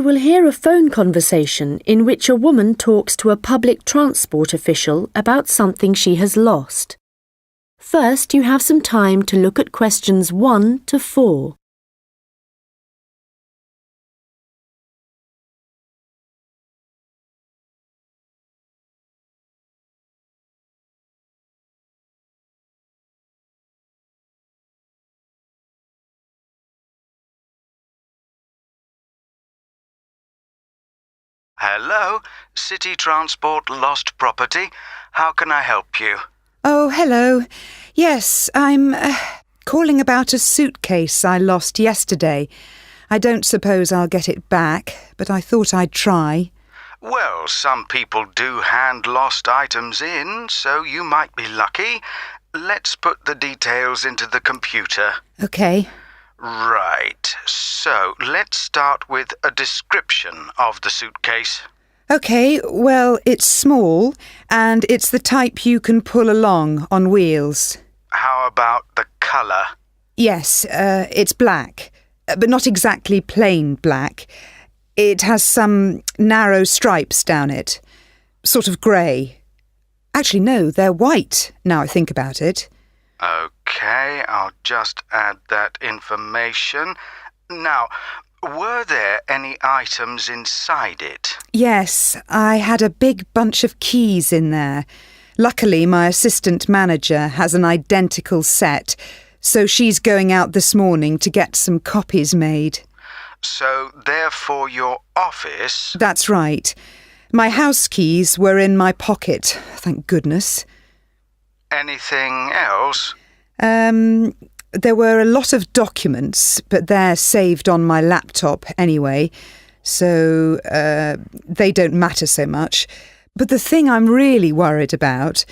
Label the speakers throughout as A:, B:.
A: You will hear a phone conversation in which a woman talks to a public transport official about something she has lost. First, you have some time to look at questions 1 to 4.
B: Hello, City Transport Lost Property. How can I help you?
C: Oh, hello. Yes, I'm calling about a suitcase I lost yesterday. I don't suppose I'll get it back, but I thought I'd try.
B: Well, some people do hand lost items in, so you might be lucky. Let's put the details into the computer.
C: OK.
B: Right, so let's start with a description of the suitcase.
C: OK, well, it's small, and it's the type you can pull along on wheels.
B: How about the colour?
C: Yes, it's black, but not exactly plain black. It has some narrow stripes down it, sort of grey. Actually, no, they're white, now I think about it.
B: OK, I'll just add that information. Now, were there any items inside it?
C: Yes, I had a big bunch of keys in there. Luckily, my assistant manager has an identical set, so she's going out this morning to get some copies made.
B: So, therefore, your office...
C: That's right. My house keys were in my pocket, thank goodness.
B: Anything else?
C: There were a lot of documents, but they're saved on my laptop anyway, so they don't matter so much. But the thing I'm really worried about,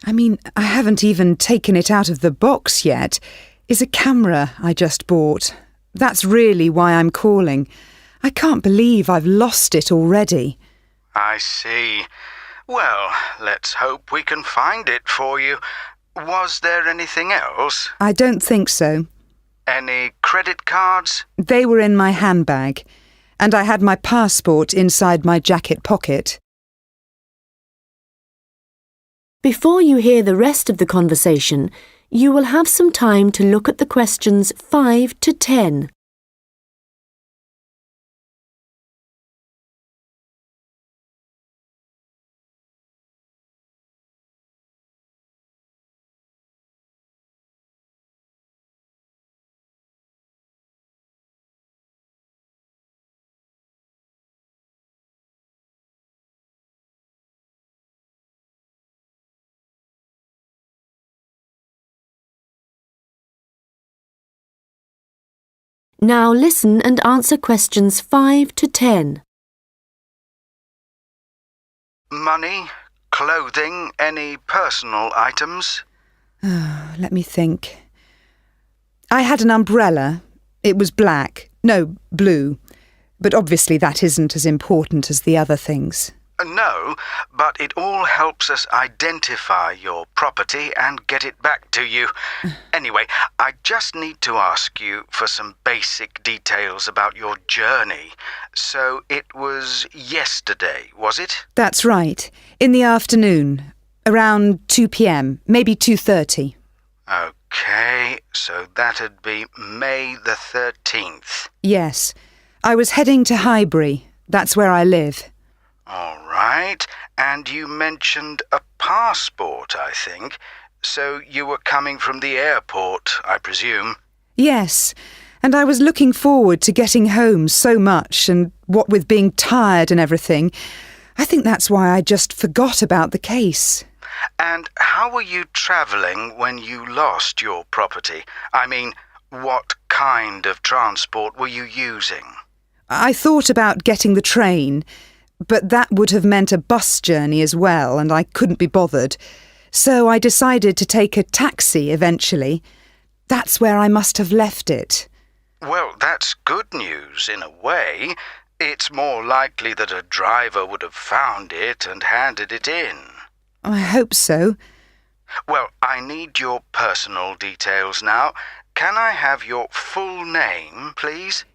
C: I haven't even taken it out of the box yet, is a camera I just bought. That's really why I'm calling. I can't believe I've lost it already.
B: I see. Well, let's hope we can find it for you. Was there anything else?
C: I don't think so.
B: Any credit cards?
C: They were in my handbag, and I had my passport inside my jacket pocket.
A: Before you hear the rest of the conversation, you will have some time to look at the questions 5 to 10. Now listen and answer questions 5 to 10.
B: Money, clothing, any personal items?
C: Let me think. I had an umbrella. It was black. No, blue. But obviously that isn't as important as the other things.
B: No, but it all helps us identify your property and get it back to you. Anyway, I just need to ask you for some basic details about your journey. So it was yesterday, was it?
C: That's right. In the afternoon. Around 2 p.m, maybe 2:30.
B: OK, so that'd be May the 13th.
C: Yes. I was heading to Highbury. That's where I live.
B: All right, and you mentioned a passport, I think. So you were coming from the airport, I presume?
C: Yes, and I was looking forward to getting home so much, and what with being tired and everything, I think that's why I just forgot about the case.
B: And how were you travelling when you lost your property? What kind of transport were you using?
C: I thought about getting the train, but that would have meant a bus journey as well, and I couldn't be bothered. So I decided to take a taxi eventually. That's where I must have left it.
B: Well, that's good news in a way. It's more likely that a driver would have found it and handed it in.
C: I hope so.
B: Well, I need your personal details now. Can I have your full name, please?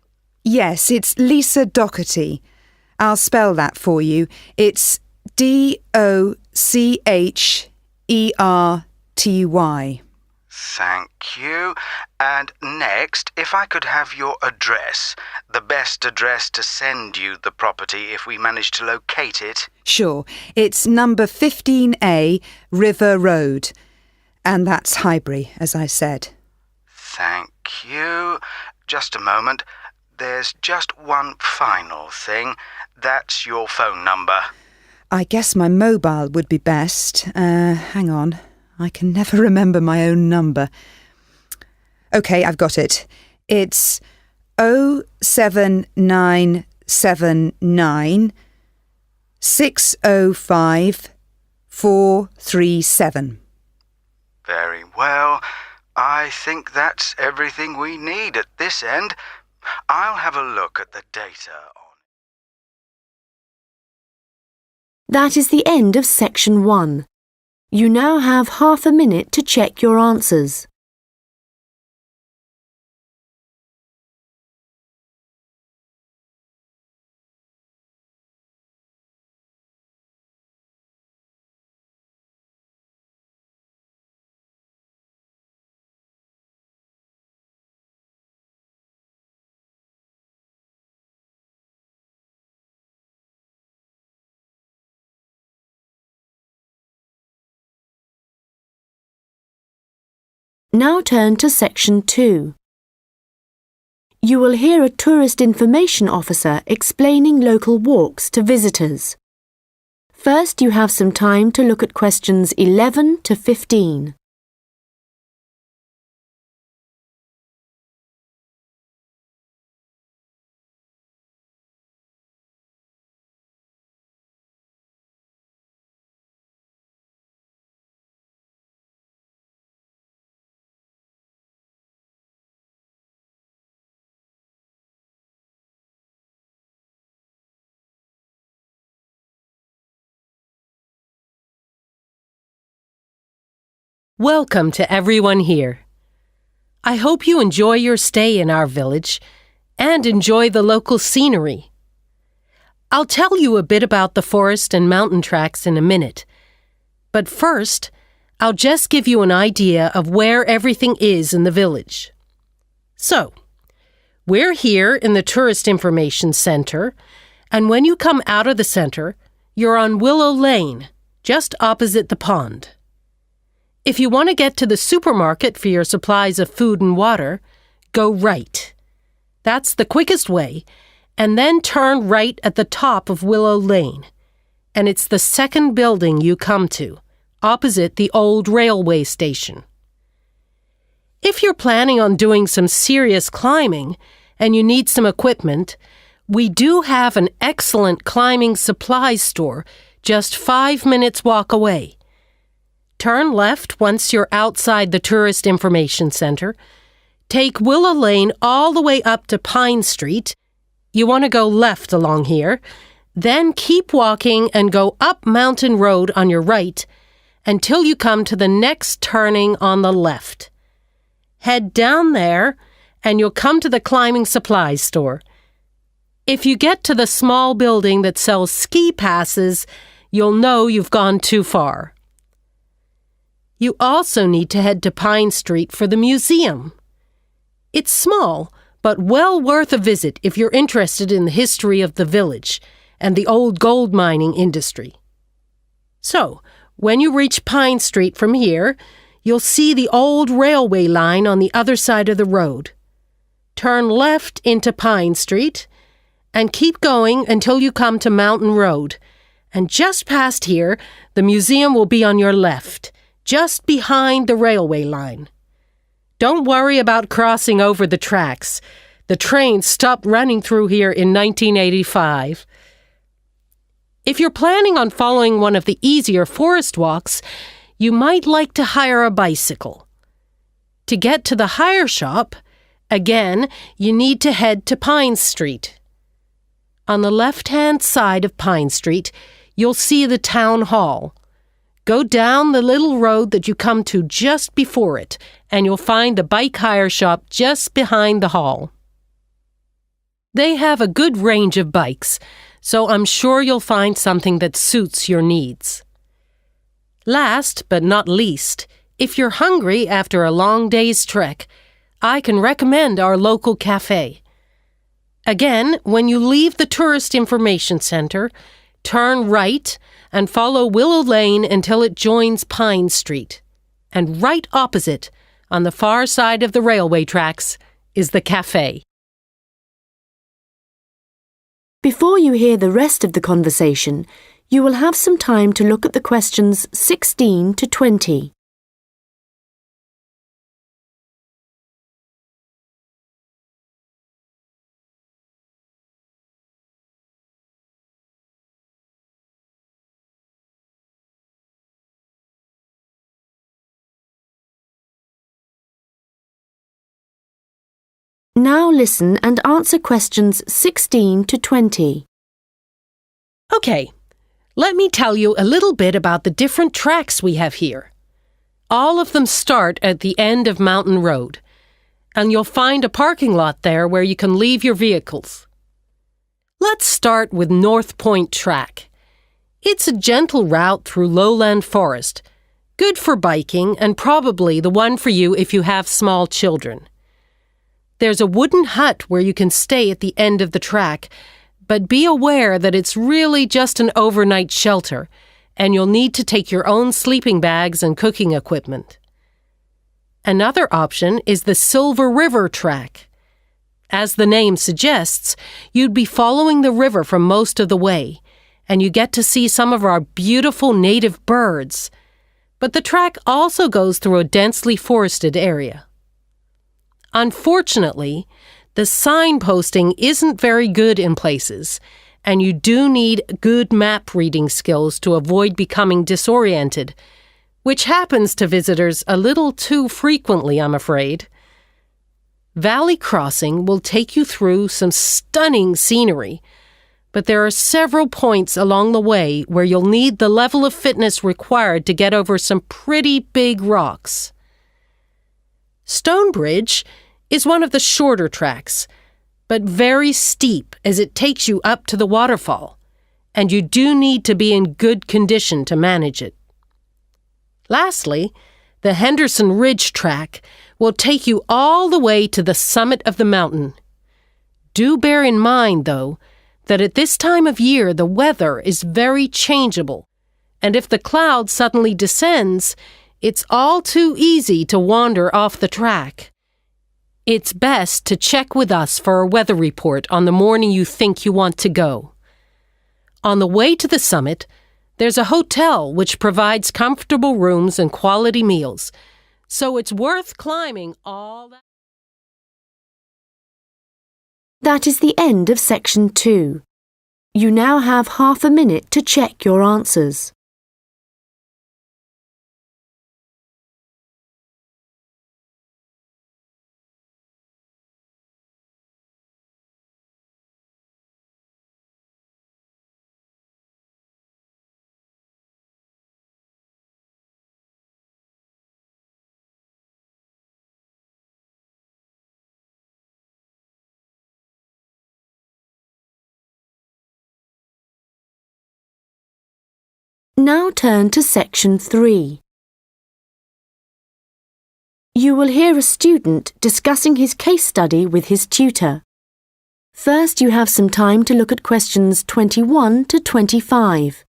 C: Yes, it's Lisa Docherty. I'll spell that for you. It's Docherty.
B: Thank you. And next, if I could have your address, the best address to send you the property if we manage to locate it.
C: Sure, it's number 15A, River Road. And that's Highbury, as I said.
B: Thank you. Just a moment. There's just one final thing. That's your phone number.
C: I guess my mobile would be best. Hang on. I can never remember my own number. OK, I've got it. It's 07979 605 437.
B: Very well. I think that's everything we need at this end. I'll have a look at the data on.
A: That is the end of section 1. You now have half a minute to check your answers. Now turn to section 2. You will hear a tourist information officer explaining local walks to visitors. First, you have some time to look at questions 11 to 15.
D: Welcome to everyone here. I hope you enjoy your stay in our village and enjoy the local scenery. I'll tell you a bit about the forest and mountain tracks in a minute, but first, I'll just give you an idea of where everything is in the village. So, we're here in the Tourist Information Center, and when you come out of the center, you're on Willow Lane, just opposite the pond. If you want to get to the supermarket for your supplies of food and water, go right. That's the quickest way, and then turn right at the top of Willow Lane. And it's the second building you come to, opposite the old railway station. If you're planning on doing some serious climbing and you need some equipment, we do have an excellent climbing supplies store just 5 minutes walk away. Turn left once you're outside the Tourist Information Center. Take Willow Lane all the way up to Pine Street. You want to go left along here. Then keep walking and go up Mountain Road on your right until you come to the next turning on the left. Head down there and you'll come to the climbing supplies store. If you get to the small building that sells ski passes, you'll know you've gone too far. You also need to head to Pine Street for the museum. It's small, but well worth a visit if you're interested in the history of the village and the old gold mining industry. So, when you reach Pine Street from here, you'll see the old railway line on the other side of the road. Turn left into Pine Street and keep going until you come to Mountain Road. And just past here, the museum will be on your left, just behind the railway line. Don't worry about crossing over the tracks. The train stopped running through here in 1985. If you're planning on following one of the easier forest walks, you might like to hire a bicycle. To get to the hire shop, again, you need to head to Pine Street. On the left-hand side of Pine Street, you'll see the town hall. Go down the little road that you come to just before it, and you'll find the bike hire shop just behind the hall. They have a good range of bikes, so I'm sure you'll find something that suits your needs. Last but not least, if you're hungry after a long day's trek, I can recommend our local cafe. Again, when you leave the Tourist Information Center, turn right and follow Willow Lane until it joins Pine Street. And right opposite, on the far side of the railway tracks, is the cafe.
A: Before you hear the rest of the conversation, you will have some time to look at the questions 16 to 20. Now listen and answer questions 16 to 20.
D: Okay, let me tell you a little bit about the different tracks we have here. All of them start at the end of Mountain Road, and you'll find a parking lot there where you can leave your vehicles. Let's start with North Point Track. It's a gentle route through lowland forest, good for biking and probably the one for you if you have small children. There's a wooden hut where you can stay at the end of the track, but be aware that it's really just an overnight shelter, and you'll need to take your own sleeping bags and cooking equipment. Another option is the Silver River Track. As the name suggests, you'd be following the river for most of the way, and you get to see some of our beautiful native birds. But the track also goes through a densely forested area. Unfortunately, the signposting isn't very good in places, and you do need good map reading skills to avoid becoming disoriented, which happens to visitors a little too frequently, I'm afraid. Valley Crossing will take you through some stunning scenery, but there are several points along the way where you'll need the level of fitness required to get over some pretty big rocks. Stonebridge is one of the shorter tracks, but very steep as it takes you up to the waterfall, and you do need to be in good condition to manage it. Lastly, the Henderson Ridge track will take you all the way to the summit of the mountain. Do bear in mind, though, that at this time of year the weather is very changeable, and if the cloud suddenly descends, it's all too easy to wander off the track. It's best to check with us for a weather report on the morning you think you want to go. On the way to the summit, there's a hotel which provides comfortable rooms and quality meals, so it's worth climbing all that.
A: That is the end of section 2. You now have half a minute to check your answers. Now turn to section 3. You will hear a student discussing his case study with his tutor. First, you have some time to look at questions 21 to 25.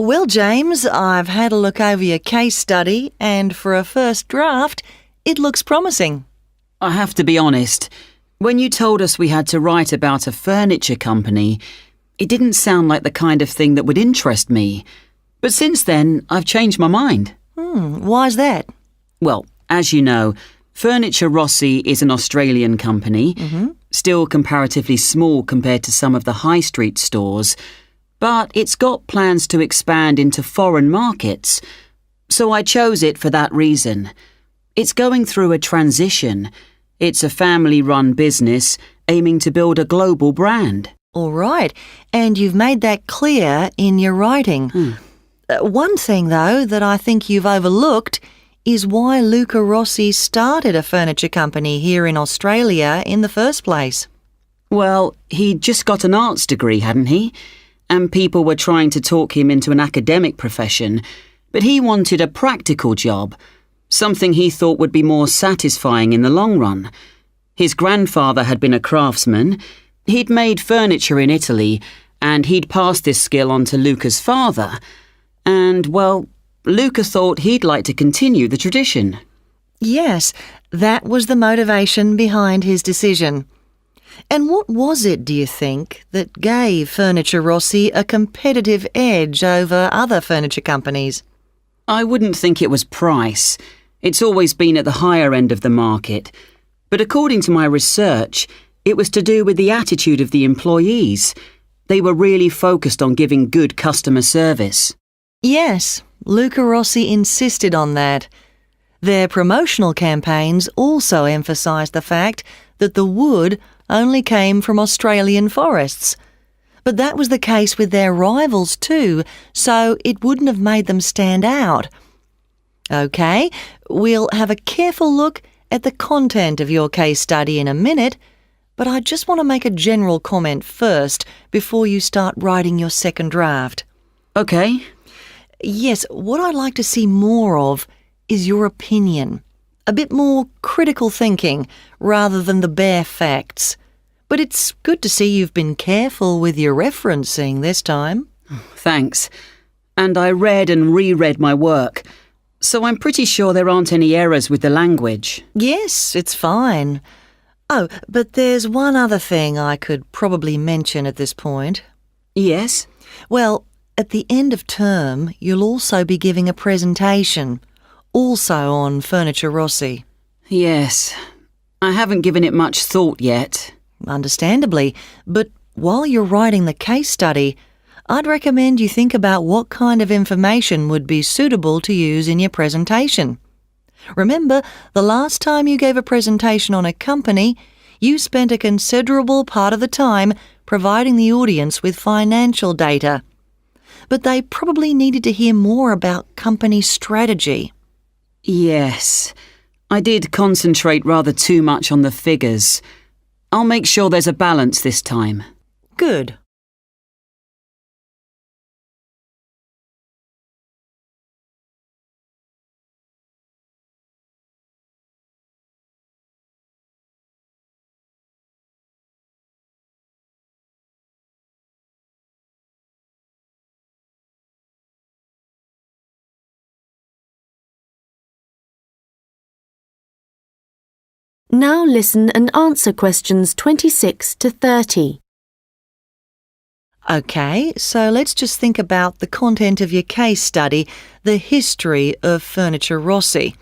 E: Well, James, I've had a look over your case study, and for a first draft, it looks promising.
F: I have to be honest, when you told us we had to write about a furniture company, it didn't sound like the kind of thing that would interest me. But since then, I've changed my mind.
E: Why's that?
F: Well, as you know, Furniture Rossi is an Australian company, still comparatively small compared to some of the high street stores, but it's got plans to expand into foreign markets, so I chose it for that reason. It's going through a transition. It's a family-run business aiming to build a global brand.
E: All right, and you've made that clear in your writing. One thing, though, that I think you've overlooked is why Luca Rossi started a furniture company here in Australia in the first place.
F: Well, he'd just got an arts degree, hadn't he? And people were trying to talk him into an academic profession, but he wanted a practical job, something he thought would be more satisfying in the long run. His grandfather had been a craftsman. He'd made furniture in Italy, and he'd passed this skill on to Luca's father. And, well, Luca thought he'd like to continue the tradition.
E: Yes, that was the motivation behind his decision. And what was it, do you think, that gave Furniture Rossi a competitive edge over other furniture companies?
F: I wouldn't think it was price. It's always been at the higher end of the market. But according to my research, it was to do with the attitude of the employees. They were really focused on giving good customer service.
E: Yes, Luca Rossi insisted on that. Their promotional campaigns also emphasised the fact that the wood only came from Australian forests. But that was the case with their rivals too, so it wouldn't have made them stand out. OK, we'll have a careful look at the content of your case study in a minute, but I just want to make a general comment first before you start writing your second draft.
F: OK.
E: Yes, what I'd like to see more of is your opinion. A bit more critical thinking rather than the bare facts. But it's good to see you've been careful with your referencing this time.
F: Thanks. And I read and reread my work, so I'm pretty sure there aren't any errors with the language.
E: Yes, it's fine. Oh, but there's one other thing I could probably mention at this point.
F: Yes?
E: Well, at the end of term, you'll also be giving a presentation, also on Furniture Rossi.
F: Yes. I haven't given it much thought yet.
E: Understandably, but while you're writing the case study, I'd recommend you think about what kind of information would be suitable to use in your presentation. Remember, the last time you gave a presentation on a company, you spent a considerable part of the time providing the audience with financial data. But they probably needed to hear more about company strategy.
F: Yes. I did concentrate rather too much on the figures. I'll make sure there's a balance this time.
E: Good.
A: Now listen and answer questions 26 to 30.
E: OK, so let's just think about the content of your case study, the history of Furniture Rossi.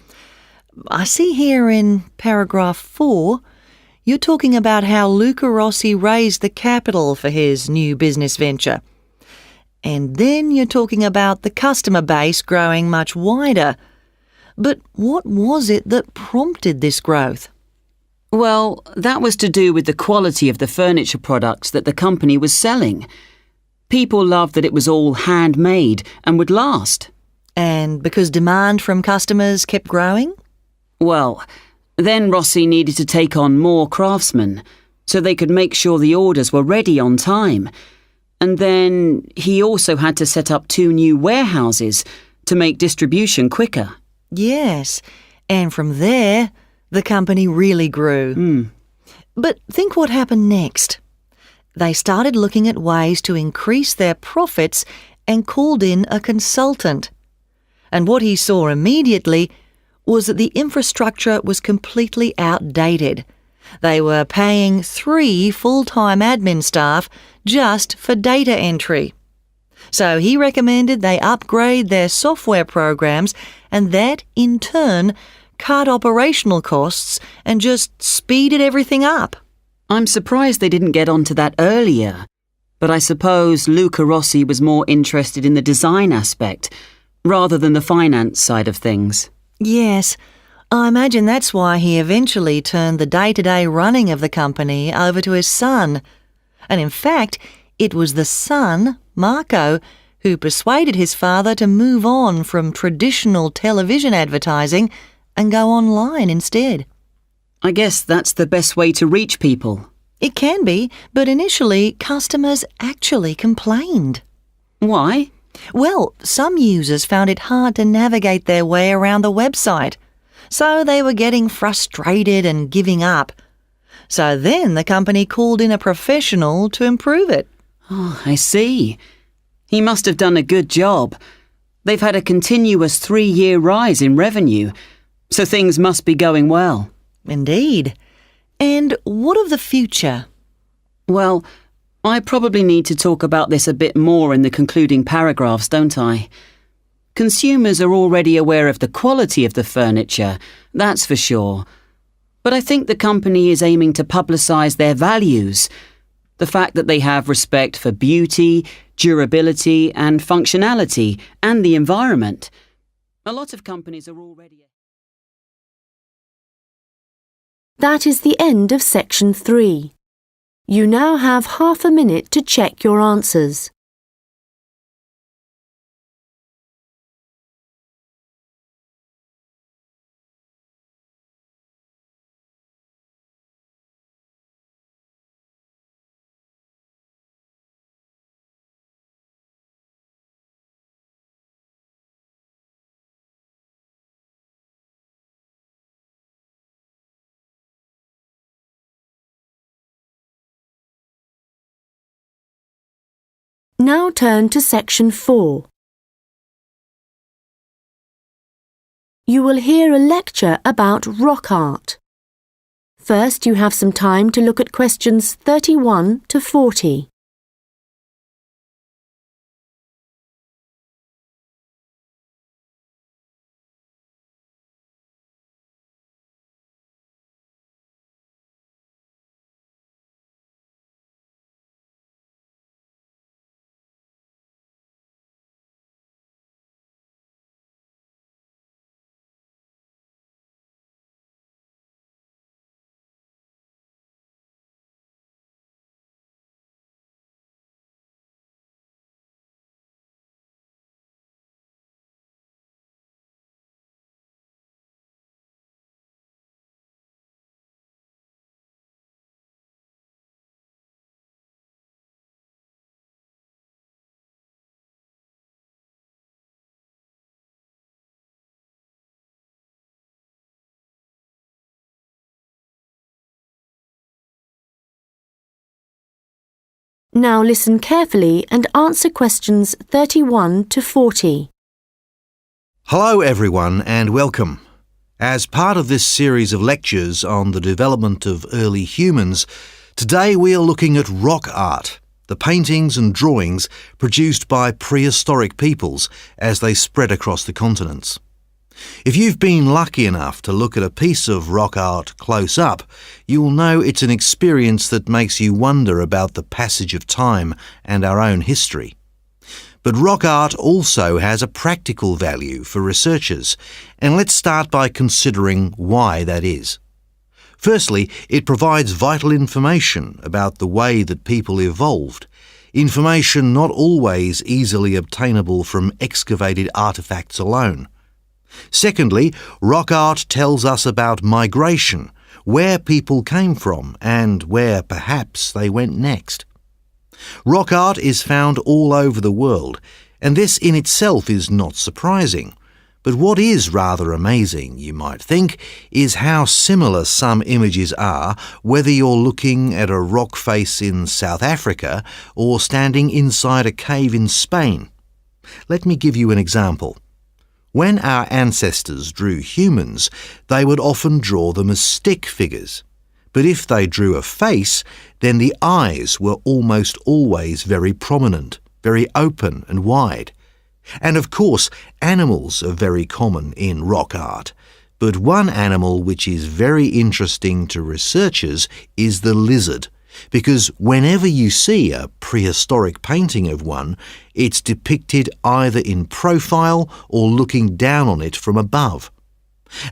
E: I see here in paragraph 4, you're talking about how Luca Rossi raised the capital for his new business venture. And then you're talking about the customer base growing much wider. But what was it that prompted this growth?
F: Well, that was to do with the quality of the furniture products that the company was selling. People loved that it was all handmade and would last.
E: And because demand from customers kept growing?
F: Well, then Rossi needed to take on more craftsmen so they could make sure the orders were ready on time. And then he also had to set up 2 new warehouses to make distribution quicker.
E: Yes, and from there, the company really grew. But think what happened next. They started looking at ways to increase their profits and called in a consultant. And what he saw immediately was that the infrastructure was completely outdated. They were paying 3 full-time admin staff just for data entry. So he recommended they upgrade their software programs, and that, in turn, cut operational costs and just speeded everything up.
F: I'm surprised they didn't get onto that earlier, but I suppose Luca Rossi was more interested in the design aspect rather than the finance side of things.
E: Yes, I imagine that's why he eventually turned the day-to-day running of the company over to his son. And in fact, it was the son, Marco, who persuaded his father to move on from traditional television advertising and go online instead.
F: I guess that's the best way to reach people.
E: It can be, but initially customers actually complained.
F: Why?
E: Well, some users found it hard to navigate their way around the website, so they were getting frustrated and giving up. So then the company called in a professional to improve it.
F: Oh, I see. He must have done a good job. They've had a continuous 3-year rise in revenue, so things must be going well.
E: Indeed. And what of the future?
F: Well, I probably need to talk about this a bit more in the concluding paragraphs, don't I? Consumers are already aware of the quality of the furniture, that's for sure. But I think the company is aiming to publicise their values. The fact that they have respect for beauty, durability and functionality and the environment. A lot of companies are already...
A: That is the end of section 3. You now have half a minute to check your answers. Now turn to section 4. You will hear a lecture about rock art. First, you have some time to look at questions 31 to 40. Now listen carefully and answer questions 31 to 40.
G: Hello everyone and welcome. As part of this series of lectures on the development of early humans, today we are looking at rock art, the paintings and drawings produced by prehistoric peoples as they spread across the continents. If you've been lucky enough to look at a piece of rock art close up, you will know it's an experience that makes you wonder about the passage of time and our own history. But rock art also has a practical value for researchers, and let's start by considering why that is. Firstly, it provides vital information about the way that people evolved, information not always easily obtainable from excavated artefacts alone. Secondly, rock art tells us about migration, where people came from and where perhaps they went next. Rock art is found all over the world, and this in itself is not surprising. But what is rather amazing, you might think, is how similar some images are, whether you're looking at a rock face in South Africa or standing inside a cave in Spain. Let me give you an example. When our ancestors drew humans, they would often draw them as stick figures. But if they drew a face, then the eyes were almost always very prominent, very open and wide. And of course, animals are very common in rock art. But one animal which is very interesting to researchers is the lizard, because whenever you see a prehistoric painting of one, it's depicted either in profile or looking down on it from above.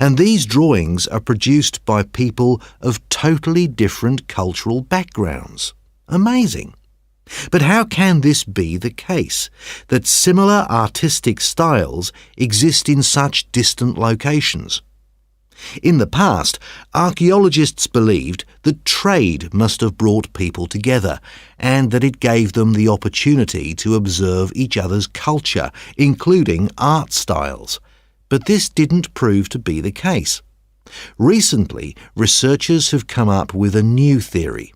G: And these drawings are produced by people of totally different cultural backgrounds. Amazing. But how can this be the case, that similar artistic styles exist in such distant locations? In the past, archaeologists believed that trade must have brought people together and that it gave them the opportunity to observe each other's culture, including art styles. But this didn't prove to be the case. Recently, researchers have come up with a new theory.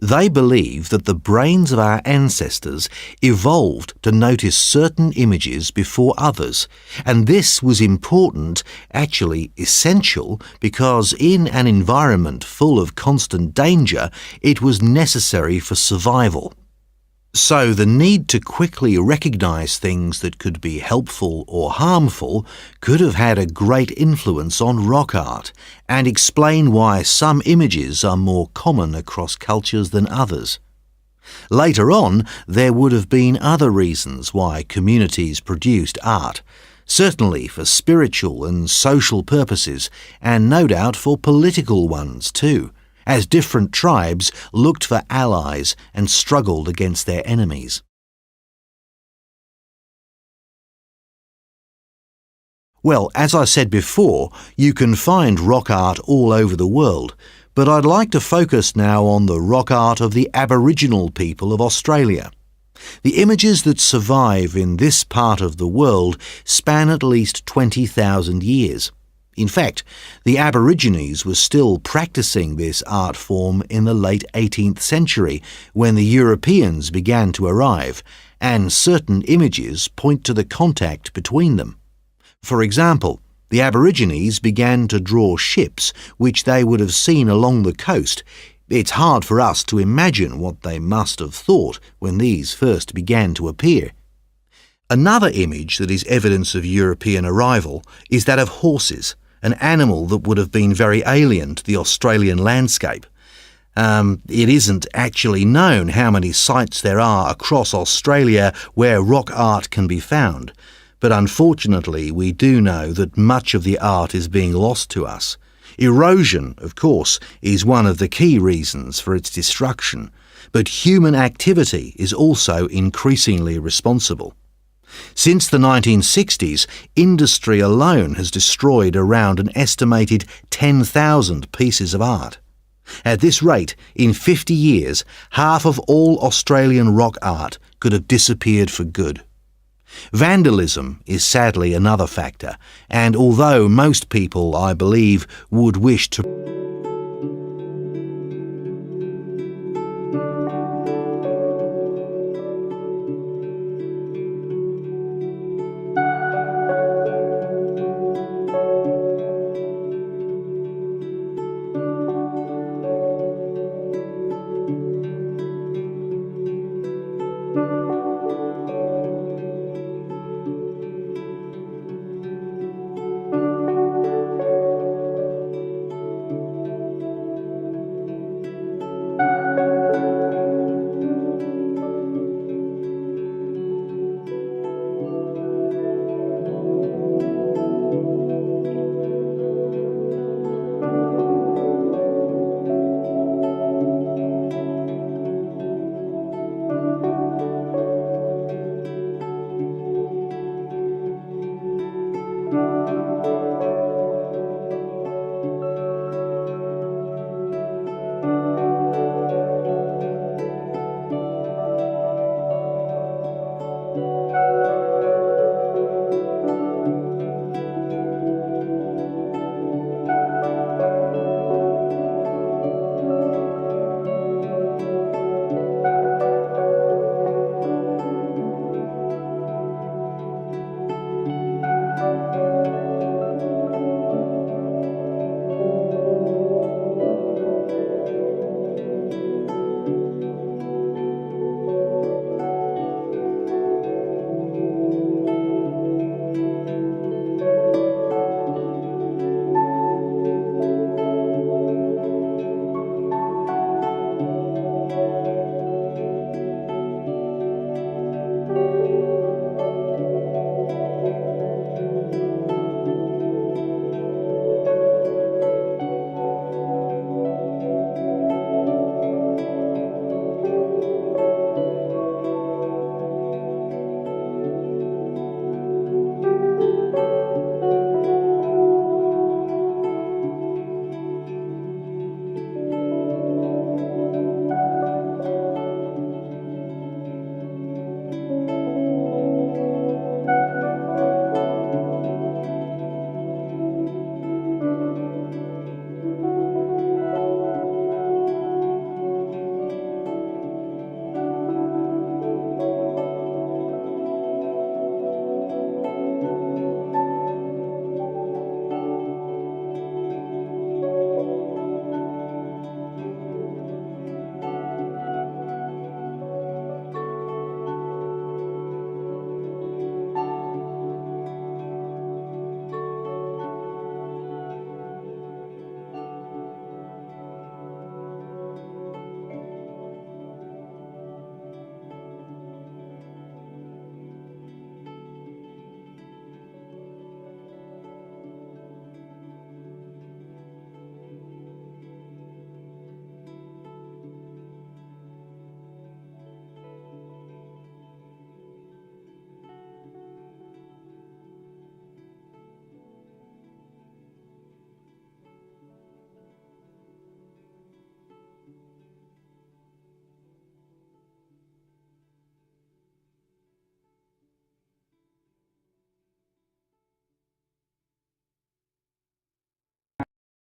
G: They believe that the brains of our ancestors evolved to notice certain images before others, and this was important, actually essential, because in an environment full of constant danger, it was necessary for survival. So the need to quickly recognise things that could be helpful or harmful could have had a great influence on rock art and explain why some images are more common across cultures than others. Later on, there would have been other reasons why communities produced art, certainly for spiritual and social purposes, and no doubt for political ones too, as different tribes looked for allies and struggled against their enemies. Well, as I said before, you can find rock art all over the world, but I'd like to focus now on the rock art of the Aboriginal people of Australia. The images that survive in this part of the world span at least 20,000 years. In fact, the Aborigines were still practicing this art form in the late 18th century when the Europeans began to arrive, and certain images point to the contact between them. For example, the Aborigines began to draw ships which they would have seen along the coast. It's hard for us to imagine what they must have thought when these first began to appear. Another image that is evidence of European arrival is that of horses, an animal that would have been very alien to the Australian landscape. It isn't actually known how many sites there are across Australia where rock art can be found, but unfortunately we do know that much of the art is being lost to us. Erosion, of course, is one of the key reasons for its destruction, but human activity is also increasingly responsible. Since the 1960s, industry alone has destroyed around an estimated 10,000 pieces of art. At this rate, in 50 years, half of all Australian rock art could have disappeared for good. Vandalism is sadly another factor, and although most people, I believe, would wish to